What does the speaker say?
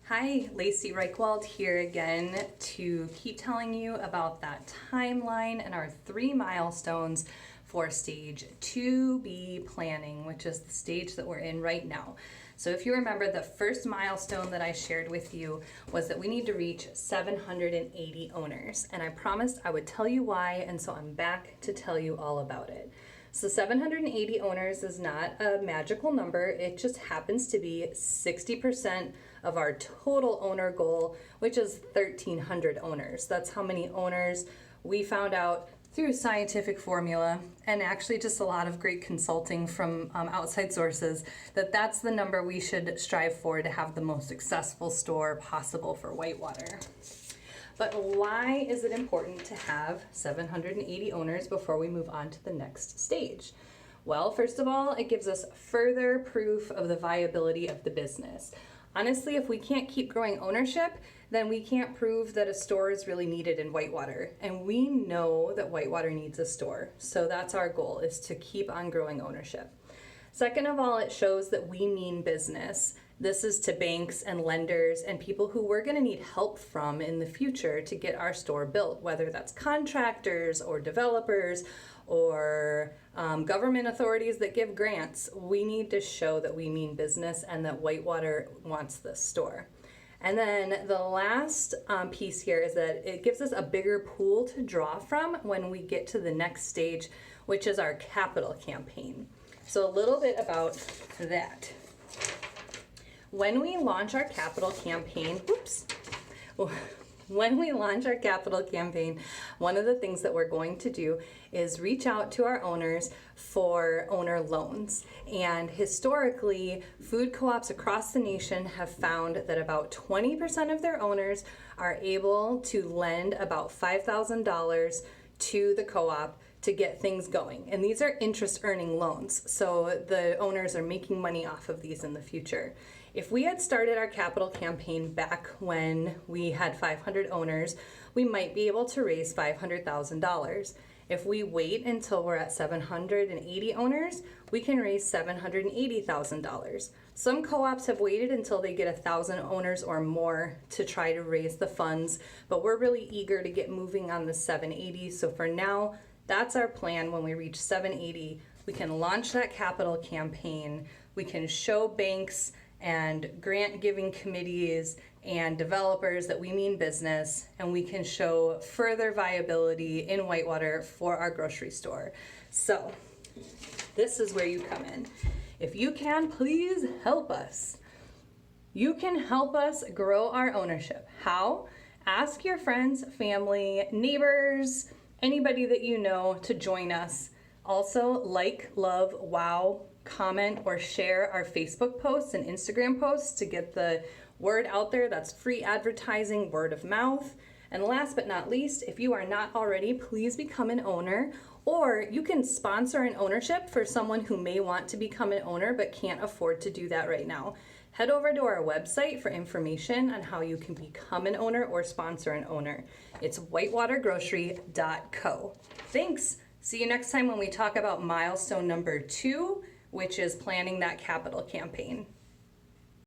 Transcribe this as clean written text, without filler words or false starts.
Hi, Lacey Reichwald here again to keep telling you about that timeline and our 3 milestones for stage 2B planning, which is the stage that we're in right now. So if you remember, the first milestone that I shared with you was that we need to reach 780 owners, and I promised I would tell you why, and so I'm back to tell you all about it. So 780 owners is not a magical number, it just happens to be 60% of our total owner goal, which is 1,300 owners. That's how many owners we found out through scientific formula and actually just a lot of great consulting from outside sources, that's the number we should strive for to have the most successful store possible for Whitewater. But why is it important to have 780 owners before we move on to the next stage? Well, first of all, it gives us further proof of the viability of the business. Honestly, if we can't keep growing ownership, then we can't prove that a store is really needed in Whitewater. And we know that Whitewater needs a store. So that's our goal, is to keep on growing ownership. Second of all, it shows that we mean business. This is to banks and lenders and people who we're going to need help from in the future to get our store built, whether that's contractors or developers or government authorities that give grants. We need to show that we mean business and that Whitewater wants this store. And then the last piece here is that it gives us a bigger pool to draw from when we get to the next stage, which is our capital campaign. So a little bit about that. When we launch our capital campaign, one of the things that we're going to do is reach out to our owners for owner loans. And historically, food co-ops across the nation have found that about 20% of their owners are able to lend about $5,000 to the co-op to get things going. And these are interest earning loans, so the owners are making money off of these in the future. If we had started our capital campaign back when we had 500 owners, we might be able to raise $500,000. If we wait until we're at 780 owners, we can raise $780,000. Some co-ops have waited until they get 1,000 owners or more to try to raise the funds, but we're really eager to get moving on the 780. So for now, that's our plan. When we reach 780, we can launch that capital campaign. We can show banks and grant giving committees and developers that we mean business, and we can show further viability in Whitewater for our grocery store. So this is where you come in. If you can, please help us. You can help us grow our ownership. How? Ask your friends, family, neighbors, anybody that you know to join us. Also, like, love, wow, comment, or share our Facebook posts and Instagram posts to get the word out there. That's free advertising, word of mouth. And last but not least, if you are not already, please become an owner, or you can sponsor an ownership for someone who may want to become an owner but can't afford to do that right now. Head over to our website for information on how you can become an owner or sponsor an owner. It's whitewatergrocery.co. Thanks. See you next time when we talk about milestone number 2, which is planning that capital campaign.